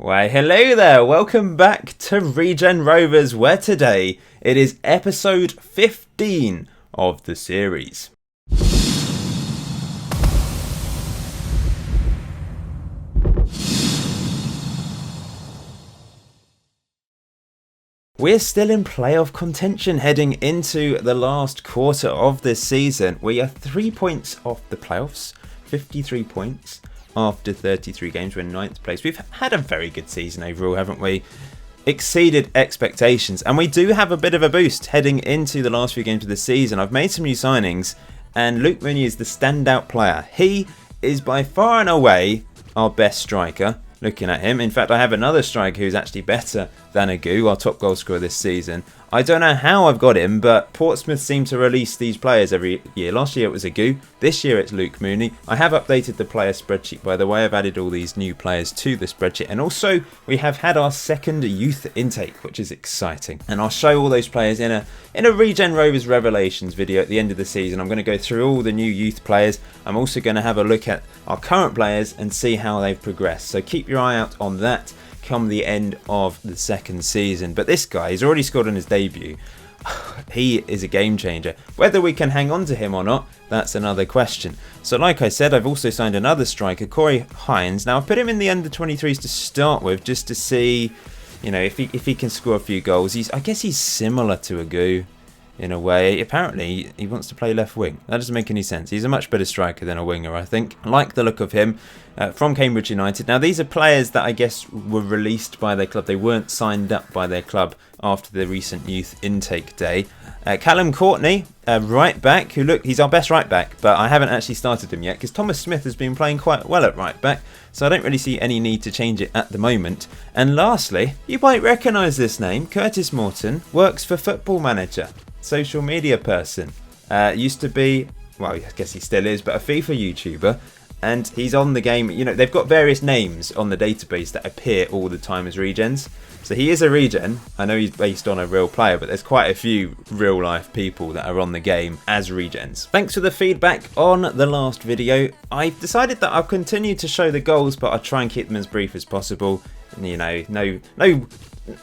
Why, hello there, welcome back to Regen Rovers, where today it is episode 15 of the series. We're still in playoff contention heading into the last quarter of this season. We are 3 points off the playoffs, 53 points. After 33 games, we're in 9th place. We've had a very good season overall, haven't we? Exceeded expectations, and we do have a bit of a boost heading into the last few games of the season. I've made some new signings, and Luke Mooney is the standout player. He is by far and away our best striker, looking at him. In fact, I have another striker who's actually better than Agu, our top goal scorer this season. I don't know how I've got him, but Portsmouth seem to release these players every year. Last year it was Agu, this year it's Luke Mooney. I have updated the player spreadsheet, by the way. I've added all these new players to the spreadsheet, and also we have had our second youth intake, which is exciting. And I'll show all those players in a Regen Rovers Revelations video at the end of the season. I'm going to go through all the new youth players. I'm also going to have a look at our current players and see how they've progressed. So keep your eye out on that come the end of the second season. But this guy, he's already scored on his debut. He is a game changer. Whether we can hang on to him or not, that's another question. So like I said, I've also signed another striker, Corey Hines. Now I put him in the under-23s to start with, just to see, you know, if he can score a few goals. I guess he's similar to Agu in a way. Apparently he wants to play left wing. That doesn't make any sense. He's a much better striker than a winger, I think. I like the look of him. From Cambridge United. Now these are players that I guess were released by their club. They weren't signed up by their club after the recent youth intake day. Callum Courtney, right back, who look, he's our best right back, but I haven't actually started him yet because Thomas Smith has been playing quite well at right back, so I don't really see any need to change it at the moment. And lastly, you might recognise this name, Curtis Morton, works for Football Manager, social media person. Used to be, well, I guess he still is, but a FIFA YouTuber. And he's on the game. You know, they've got various names on the database that appear all the time as regens. So he is a regen. I know he's based on a real player, but there's quite a few real life people that are on the game as regens. Thanks for the feedback on the last video. I've decided that I'll continue to show the goals, but I'll try and keep them as brief as possible. You know,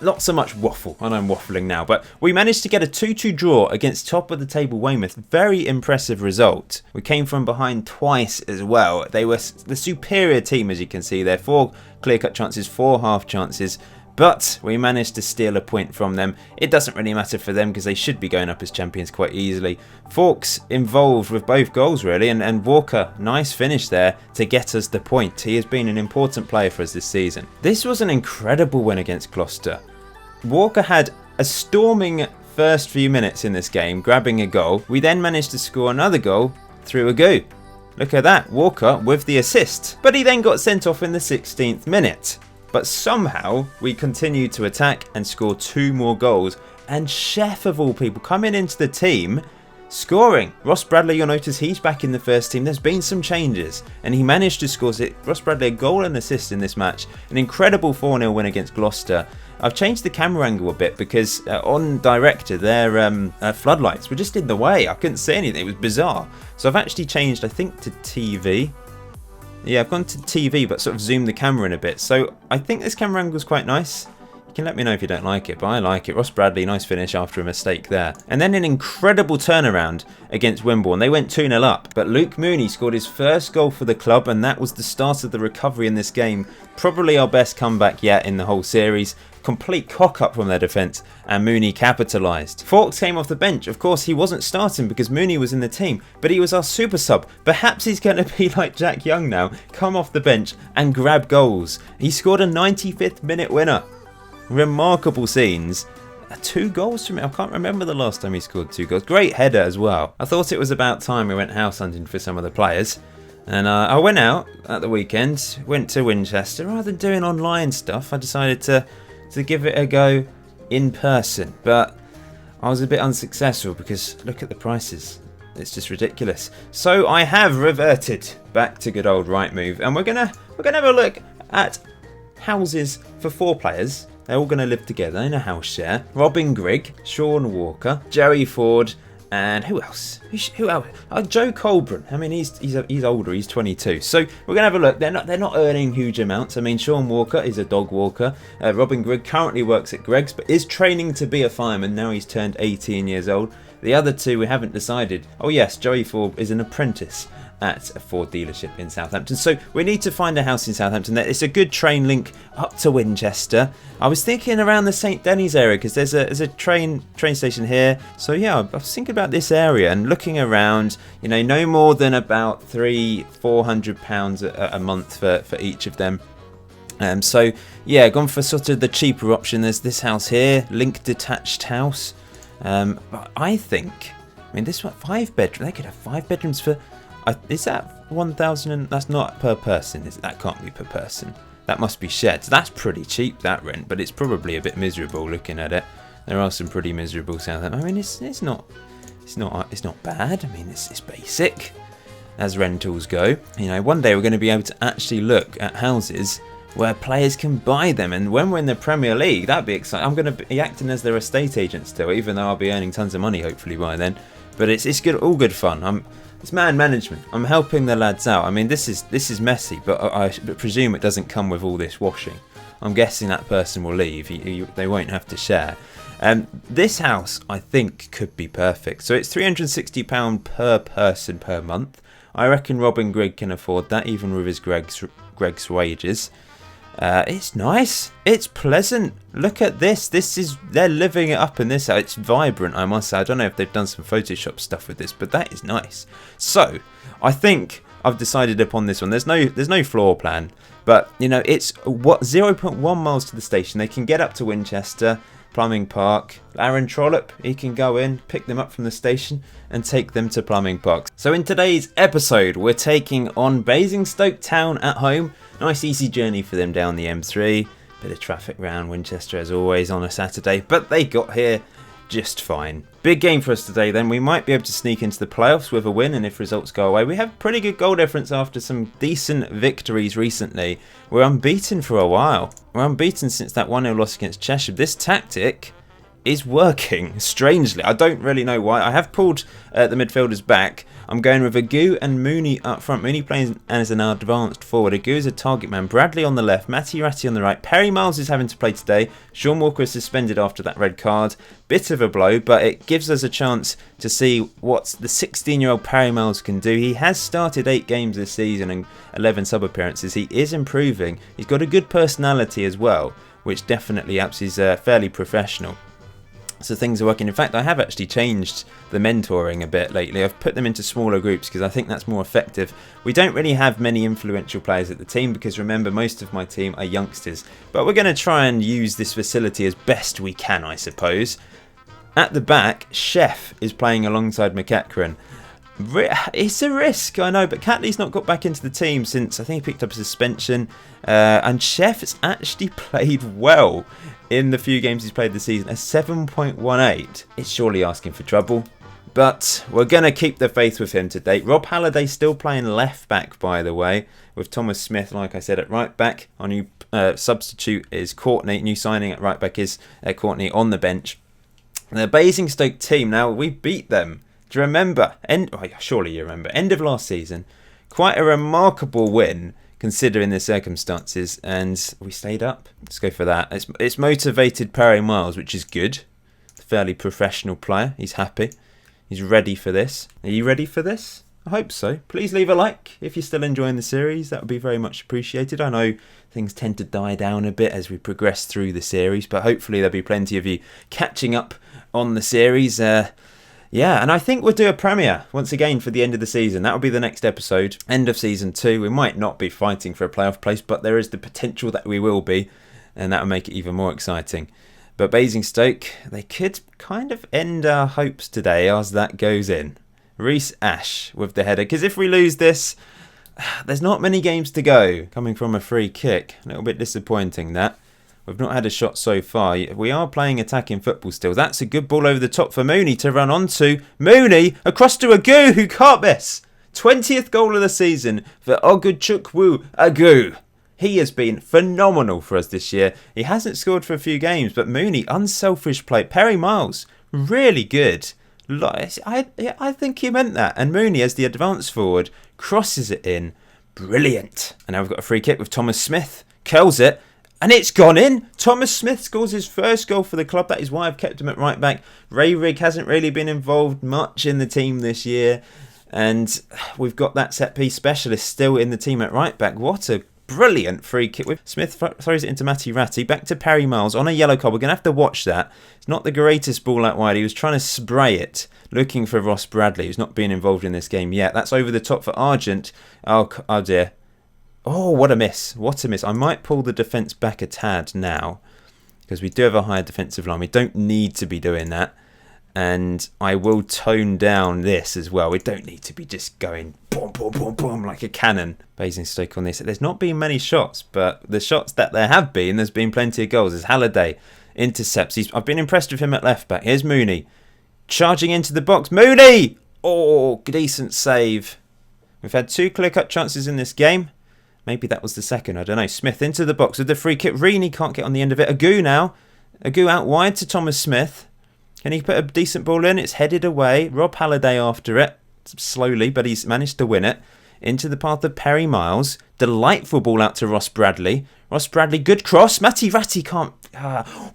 not so much waffle. I know I'm waffling now, but we managed to get a 2-2 draw against top of the table Weymouth. Very impressive result. We came from behind twice as well. They were the superior team, as you can see there. 4 clear-cut chances, 4 half chances. But we managed to steal a point from them. It doesn't really matter for them because they should be going up as champions quite easily. Fawkes involved with both goals really, and Walker, nice finish there to get us the point. He has been an important player for us this season. This was an incredible win against Gloucester. Walker had a storming first few minutes in this game, grabbing a goal. We then managed to score another goal through Agu. Look at that, Walker with the assist. But he then got sent off in the 16th minute. But somehow we continued to attack and score 2 more goals. And Chef of all people coming into the team, scoring. Ross Bradley, you'll notice he's back in the first team. There's been some changes and he managed to score Ross Bradley a goal and assist in this match. An incredible 4-0 win against Gloucester. I've changed the camera angle a bit because on Director their floodlights were just in the way. I couldn't see anything. It was bizarre. So I've actually changed, I think, to TV. Yeah, I've gone to TV but sort of zoomed the camera in a bit. So I think this camera angle is quite nice. You can let me know if you don't like it, but I like it. Ross Bradley, nice finish after a mistake there. And then an incredible turnaround against Wimborne. They went 2-0 up, but Luke Mooney scored his first goal for the club, and that was the start of the recovery in this game. Probably our best comeback yet in the whole series. Complete cock-up from their defence, and Mooney capitalised. Fawkes came off the bench. Of course, he wasn't starting because Mooney was in the team, but he was our super sub. Perhaps he's going to be like Jack Young now, come off the bench and grab goals. He scored a 95th minute winner. Remarkable scenes. 2 goals from him. I can't remember the last time he scored 2 goals. Great header as well. I thought it was about time we went house hunting for some of the players. And I went out at the weekend, went to Winchester. Rather than doing online stuff, I decided to give it a go in person. But I was a bit unsuccessful because look at the prices. It's just ridiculous. So I have reverted back to good old Rightmove, and we're gonna have a look at houses for 4 players. They're all going to live together in a house share. Robin Grigg, Sean Walker, Jerry Ford And who else? Who else? Joe Colburn. I mean, he's older. He's 22. So we're gonna have a look. They're not earning huge amounts. I mean, Sean Walker is a dog walker. Robin Grigg currently works at Greg's, but is training to be a fireman. Now he's turned 18 years old. The other two we haven't decided. Oh yes, Joey Ford is an apprentice at a Ford dealership in Southampton. So we need to find a house in Southampton. It's a good train link up to Winchester. I was thinking around the St Denis area because there's a train station here. So yeah, I was thinking about this area and looking around. You know, no more than about £300-400 a month for each of them. So yeah, gone for sort of the cheaper option. There's this house here, link detached house. But I think, this one 5 bedroom. They could have 5 bedrooms for. Is that 1,000? That's not per person, is it? That can't be per person. That must be shared. So that's pretty cheap, that rent, but it's probably a bit miserable looking at it. There are some pretty miserable Southampton. I mean, it's not bad. I mean, it's basic as rentals go. You know, one day we're going to be able to actually look at houses where players can buy them, and when we're in the Premier League, that'd be exciting. I'm going to be acting as their estate agent still, even though I'll be earning tons of money hopefully by then. But it's good, all good fun. It's man management. I'm helping the lads out. I mean, this is messy, but I presume it doesn't come with all this washing. I'm guessing that person will leave. They won't have to share. This house, I think, could be perfect. So it's £360 per person per month. I reckon Robin Grigg can afford that, even with his Greg's wages. It's nice. It's pleasant. Look at this. They're living it up in this house. It's vibrant, I must say. I don't know if they've done some Photoshop stuff with this, but that is nice. So I think I've decided upon this one. There's no floor plan, but you know, it's 0.1 miles to the station. They can get up to Winchester, Plumbing Park. Aaron Trollope, he can go in, pick them up from the station and take them to Plumbing Park. So in today's episode, we're taking on Basingstoke Town at home. Nice easy journey for them down the M3. Bit of traffic round Winchester as always on a Saturday, but they got here just fine. Big game for us today then. We might be able to sneak into the playoffs with a win, and if results go away, we have pretty good goal difference after some decent victories recently. We're unbeaten for a while. We're unbeaten since that 1-0 loss against Cheshire. This tactic is working, strangely. I don't really know why. I have pulled the midfielders back. I'm going with Agu and Mooney up front. Mooney playing as an advanced forward. Agu is a target man. Bradley on the left. Matty Ratty on the right. Perry Miles is having to play today. Sean Walker is suspended after that red card. Bit of a blow, but it gives us a chance to see what the 16-year-old Perry Miles can do. He has started 8 games this season and 11 sub-appearances. He is improving. He's got a good personality as well, which definitely helps. He's fairly professional. So things are working. In fact, I have actually changed the mentoring a bit lately. I've put them into smaller groups because I think that's more effective. We don't really have many influential players at the team because remember, most of my team are youngsters. But we're going to try and use this facility as best we can, I suppose. At the back, Chef is playing alongside McEachran. It's a risk, I know, but Catley's not got back into the team since I think he picked up a suspension. And Chef has actually played well in the few games he's played this season. A 7.18. It's surely asking for trouble, but we're going to keep the faith with him today. Rob Halliday still playing left back, by the way, with Thomas Smith, like I said, at right back. Our new substitute is Courtney. New signing at right back is Courtney on the bench. The Basingstoke team, now we beat them. Do you remember? Surely you remember. End of last season. Quite a remarkable win considering the circumstances, and we stayed up. Let's go for that. It's motivated Perry Miles, which is good. Fairly professional player. He's happy. He's ready for this. Are you ready for this? I hope so. Please leave a like if you're still enjoying the series. That would be very much appreciated. I know things tend to die down a bit as we progress through the series, but hopefully there'll be plenty of you catching up on the series. Yeah, and I think we'll do a premiere once again for the end of the season. That'll be the next episode, end of season 2. We might not be fighting for a playoff place, but there is the potential that we will be, and that'll make it even more exciting. But Basingstoke, they could kind of end our hopes today as that goes in. Reece Ash with the header, because if we lose this, there's not many games to go. Coming from a free kick, a little bit disappointing that. We've not had a shot so far. We are playing attacking football still. That's a good ball over the top for Mooney to run onto. Mooney across to Agu, who can't miss. 20th goal of the season for Oguchukwu Agu. He has been phenomenal for us this year. He hasn't scored for a few games, but Mooney, unselfish play. Perry Miles, really good. I think he meant that. And Mooney, as the advance forward, crosses it in. Brilliant. And now we've got a free kick with Thomas Smith. Curls it. And it's gone in. Thomas Smith scores his first goal for the club. That is why I've kept him at right back. Ray Rigg hasn't really been involved much in the team this year. And we've got that set-piece specialist still in the team at right back. What a brilliant free kick. Smith throws it into Matty Ratty. Back to Perry Miles on a yellow card. We're going to have to watch that. It's not the greatest ball out wide. He was trying to spray it, looking for Ross Bradley, who's not been involved in this game yet. That's over the top for Argent. Oh dear. Oh, what a miss. What a miss. I might pull the defence back a tad now, because we do have a higher defensive line. We don't need to be doing that. And I will tone down this as well. We don't need to be just going boom, boom, boom, boom like a cannon. Basingstoke on this. There's not been many shots, but the shots that there have been, there's been plenty of goals. There's Halliday intercepts. I've been impressed with him at left back. Here's Mooney. Charging into the box. Mooney! Oh, decent save. We've had 2 clear-cut chances in this game. Maybe that was the second, I don't know. Smith into the box with the free kick. Reaney can't get on the end of it. Agu now. Agu out wide to Thomas Smith. Can he put a decent ball in? It's headed away. Rob Halliday after it. Slowly, but he's managed to win it. Into the path of Perry Miles. Delightful ball out to Ross Bradley. Ross Bradley, good cross. Matty Ratty can't...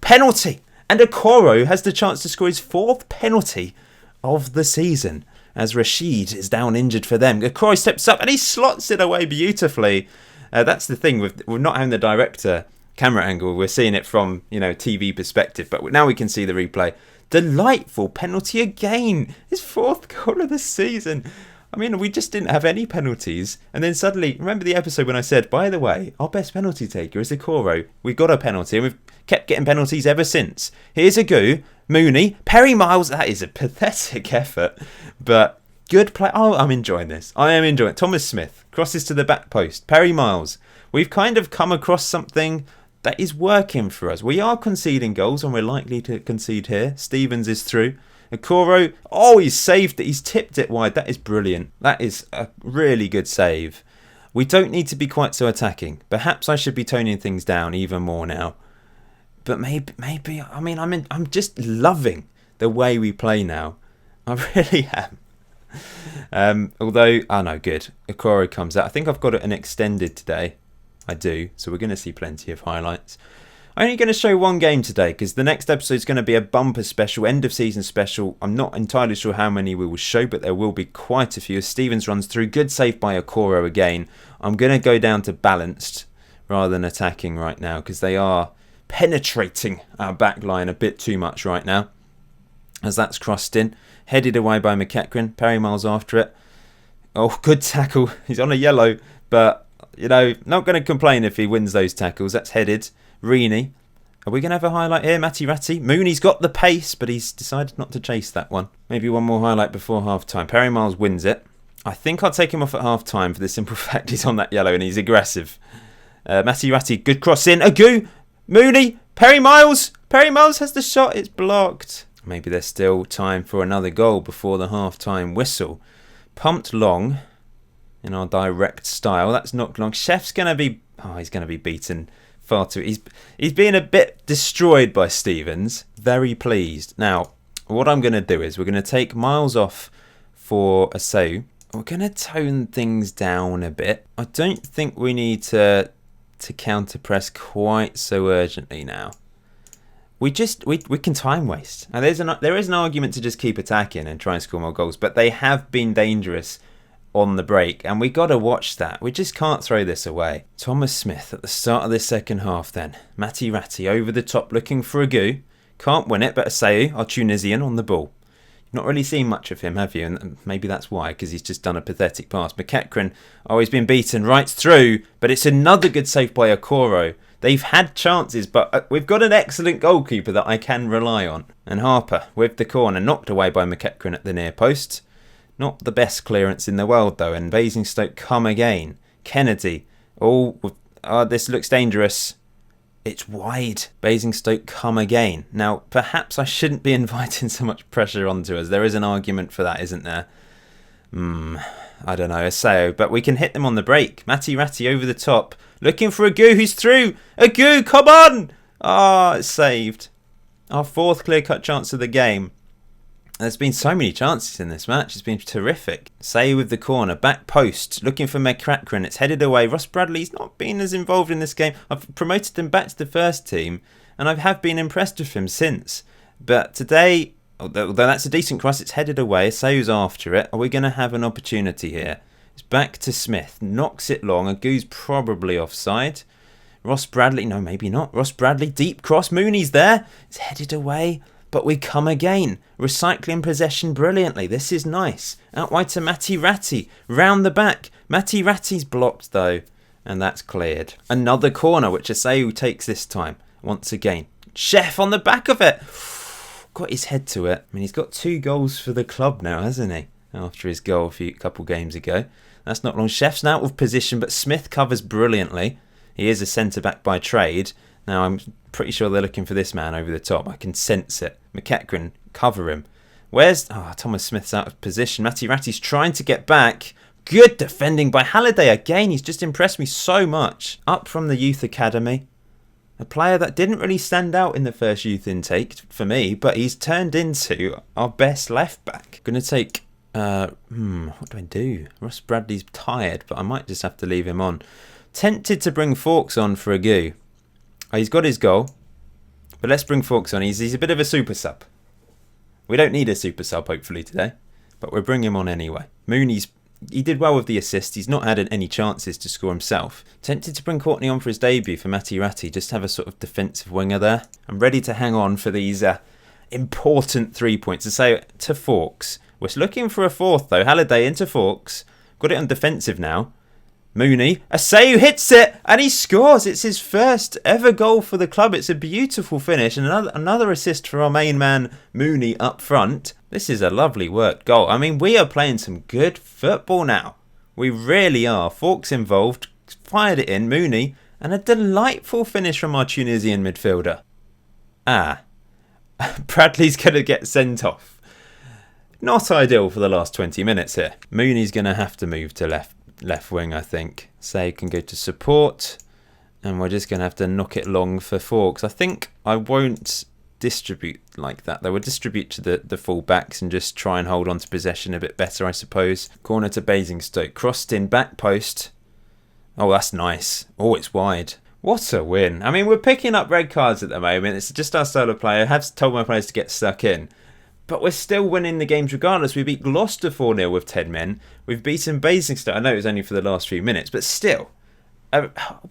penalty! And Okoro has the chance to score his 4th penalty of the season, as Rashid is down injured for them. Okoro steps up and he slots it away beautifully. That's the thing with not having the director camera angle. We're seeing it from, TV perspective, but now we can see the replay. Delightful penalty again. His 4th goal of the season. I mean, we just didn't have any penalties. And then suddenly, remember the episode when I said, by the way, our best penalty taker is Okoro. We got a penalty and we've kept getting penalties ever since. Here's Agu, Mooney, Perry Miles. That is a pathetic effort, but good play. Oh, I'm enjoying this. I am enjoying it. Thomas Smith crosses to the back post. Perry Miles. We've kind of come across something that is working for us. We are conceding goals and we're likely to concede here. Stevens is through. Okoro, he's saved it. He's tipped it wide. That is brilliant. That is a really good save. We don't need to be quite so attacking. Perhaps I should be toning things down even more now. But maybe. I mean, I'm just loving the way we play now. I really am. Although, no, good. Okoro comes out. I think I've got it an extended today. I do. So we're going to see plenty of highlights. I'm only going to show one game today because the next episode is going to be a bumper special, end of season special. I'm not entirely sure how many we will show, but there will be quite a few. Stevens runs through. Good save by Okoro again. I'm going to go down to balanced rather than attacking right now because they are penetrating our back line a bit too much right now. As that's crossed in. Headed away by McEachran. Perry Miles after it. Oh, good tackle. He's on a yellow, but, not going to complain if he wins those tackles. That's headed. Reaney. Are we going to have a highlight here? Matty Ratty. Mooney's got the pace, but he's decided not to chase that one. Maybe one more highlight before half-time. Perry Miles wins it. I think I'll take him off at half-time for the simple fact he's on that yellow and he's aggressive. Matty Ratty, good cross in. Agu. Mooney. Perry Miles. Perry Miles has the shot. It's blocked. Maybe there's still time for another goal before the half-time whistle. Pumped long in our direct style. That's not long. Chef's going to be... he's going to be beaten far too... He's being a bit destroyed by Stevens. Very pleased. Now, what I'm going to do is we're going to take Miles off for a Seu. We're going to tone things down a bit. I don't think we need to counter-press quite so urgently now. We can time waste. Now there is an argument to just keep attacking and try and score more goals, but they have been dangerous on the break, and we got to watch that. We just can't throw this away. Thomas Smith at the start of this second half then. Matty Ratty over the top looking for Agu. Can't win it, but Aseu, our Tunisian, on the ball. You've not really seen much of him, have you? And maybe that's why, because he's just done a pathetic pass. McEachran, he's been beaten right through, but it's another good save by Okoro. They've had chances, but we've got an excellent goalkeeper that I can rely on. And Harper with the corner, knocked away by McEachran at the near post. Not the best clearance in the world, though, and Basingstoke come again. Kennedy. This looks dangerous. It's wide. Basingstoke come again. Now, perhaps I shouldn't be inviting so much pressure onto us. There is an argument for that, isn't there? I don't know. Aseo, but we can hit them on the break. Matty Ratty over the top. Looking for Agu, who's through. Agu, come on! It's saved. Our 4th clear-cut chance of the game. There's been so many chances in this match. It's been terrific. Say with the corner, back post, looking for McCracken. It's headed away. Ross Bradley's not been as involved in this game. I've promoted him back to the first team, and I have been impressed with him since. But today, although that's a decent cross, it's headed away. Sayu's after it. Are we going to have an opportunity here? It's back to Smith. Knocks it long. Agu's probably offside. Ross Bradley, no, maybe not. Ross Bradley, deep cross. Mooney's there. It's headed away. But we come again, recycling possession brilliantly. This is nice. Out wide to Matti Ratti, round the back. Matti Ratti's blocked though, and that's cleared. Another corner, which Asayu takes this time. Once again, Chef on the back of it. Got his head to it. I mean, he's got 2 goals for the club now, hasn't he? After his goal a couple games ago. That's not long. Chef's out of position, but Smith covers brilliantly. He is a centre-back by trade. Now, I'm pretty sure they're looking for this man over the top. I can sense it. McEachran, cover him. Where's... Thomas Smith's out of position. Matti Ratti's trying to get back. Good defending by Halliday again. He's just impressed me so much. Up from the youth academy. A player that didn't really stand out in the first youth intake for me, but he's turned into our best left-back. Going to take... what do I do? Ross Bradley's tired, but I might just have to leave him on. Tempted to bring Fawkes on for Agu. He's got his goal, but let's bring Fawkes on. He's a bit of a super sub. We don't need a super sub, hopefully, today, but we'll bring him on anyway. He did well with the assist. He's not had any chances to score himself. Tempted to bring Courtney on for his debut for Matti Ratti, just have a sort of defensive winger there. I'm ready to hang on for these important 3 points. To say to Fawkes, we're looking for a fourth though. Halliday into Fawkes, got it on defensive now. Mooney, Asayu hits it and he scores. It's his first ever goal for the club. It's a beautiful finish and another assist for our main man Mooney up front. This is a lovely worked goal. I mean, we are playing some good football now. We really are. Fawkes involved, fired it in, Mooney, and a delightful finish from our Tunisian midfielder. Bradley's going to get sent off. Not ideal for the last 20 minutes here. Mooney's going to have to move to left wing, I think. Say can go to support, and we're just going to have to knock it long for Fawkes. I think I won't distribute like that. They will distribute to the full backs and just try and hold on to possession a bit better, I suppose. Corner to Basingstoke, crossed in, back post. Oh, that's nice. Oh, it's wide. What a win. I mean, we're picking up red cards at the moment. It's just our style of play. I have told my players to get stuck in. But we're still winning the games regardless. We beat Gloucester 4-0 with 10 men. We've beaten Basingstoke. I know it was only for the last few minutes, but still.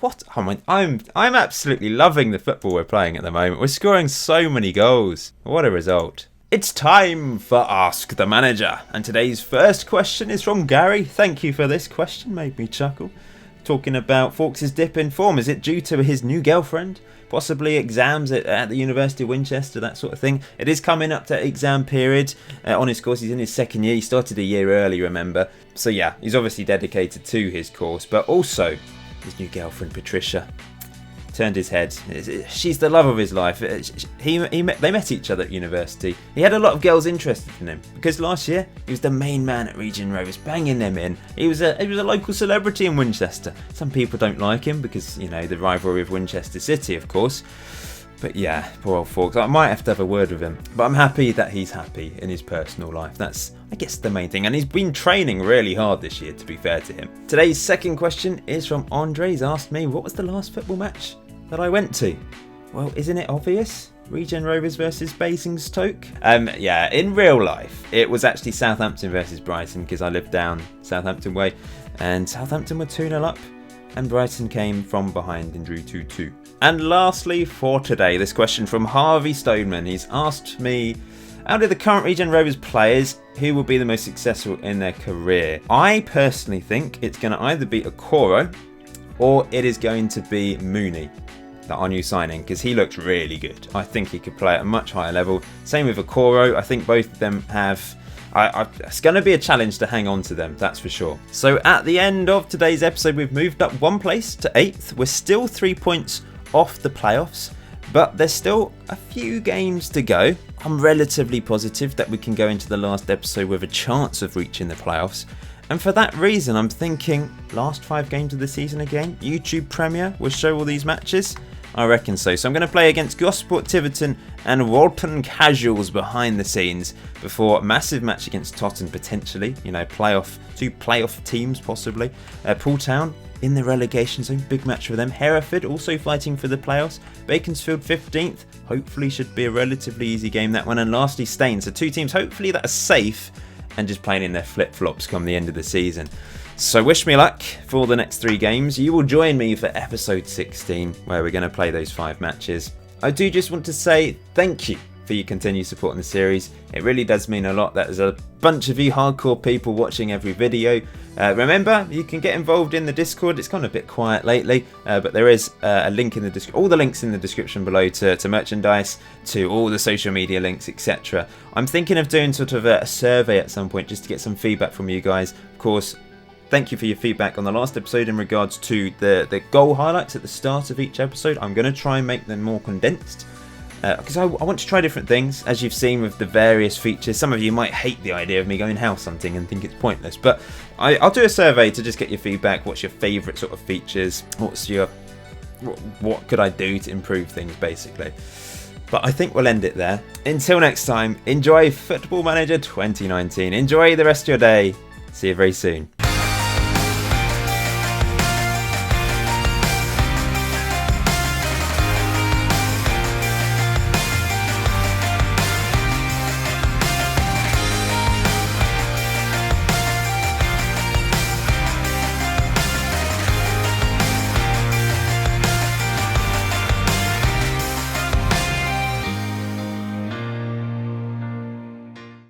What? I'm absolutely loving the football we're playing at the moment. We're scoring so many goals. What a result. It's time for Ask the Manager. And today's first question is from Gary. Thank you for this question. Made me chuckle. Talking about Fawkes' dip in form. Is it due to his new girlfriend? Possibly exams at the University of Winchester, that sort of thing. It is coming up to exam period on his course. He's in his second year. He started a year early, remember. So yeah, he's obviously dedicated to his course. But also, his new girlfriend, Patricia, turned his head. She's the love of his life. They met each other at university. He had a lot of girls interested in him because last year he was the main man at Regen Rovers, banging them in. He was a local celebrity in Winchester. Some people don't like him because, you know, the rivalry of Winchester City, of course. But yeah, poor old Fawkes. I might have to have a word with him. But I'm happy that he's happy in his personal life. That's, I guess, the main thing. And he's been training really hard this year, to be fair to him. Today's second question is from Andre. He's asked me, what was the last football match that I went to? Well, isn't it obvious? Regen Rovers versus Basingstoke. Yeah, in real life, it was actually Southampton versus Brighton because I lived down Southampton way. And Southampton were 2-0 up. And Brighton came from behind and drew 2-2. And lastly for today, this question from Harvey Stoneman. He's asked me, out of the current Regen Rovers players, who will be the most successful in their career? I personally think it's going to either be Okoro or it is going to be Mooney, our new signing, because he looks really good. I think he could play at a much higher level. Same with Okoro. I think both of them have... it's going to be a challenge to hang on to them, that's for sure. So at the end of today's episode, we've moved up one place to 8th. We're still 3 points off the playoffs, but there's still a few games to go. I'm relatively positive that we can go into the last episode with a chance of reaching the playoffs. And for that reason, I'm thinking last 5 games of the season again. YouTube Premier will show all these matches. I reckon so. So I'm going to play against Gosport Tiverton and Walton Casuals behind the scenes before a massive match against Totton potentially. You know, two playoff teams possibly. Poole Town in the relegation zone, big match for them. Hereford also fighting for the playoffs. Beaconsfield 15th, hopefully should be a relatively easy game that one. And lastly Staines, so two teams hopefully that are safe and just playing in their flip-flops come the end of the season. So wish me luck for the next 3 games. You will join me for episode 16 where we're going to play those 5 matches. I do just want to say thank you for your continued support in the series. It really does mean a lot. There's a bunch of you hardcore people watching every video. Remember, you can get involved in the Discord. It's gone a bit quiet lately, but there is a link in the description, all the links in the description below to merchandise, to all the social media links, etc. I'm thinking of doing sort of a survey at some point just to get some feedback from you guys. Of course, thank you for your feedback on the last episode in regards to the goal highlights at the start of each episode. I'm going to try and make them more condensed. Because I want to try different things, as you've seen with the various features. Some of you might hate the idea of me going house hunting and think it's pointless, but I'll do a survey to just get your feedback. What's your favourite sort of features? What could I do to improve things, basically? But I think we'll end it there. Until next time, enjoy Football Manager 2019. Enjoy the rest of your day. See you very soon.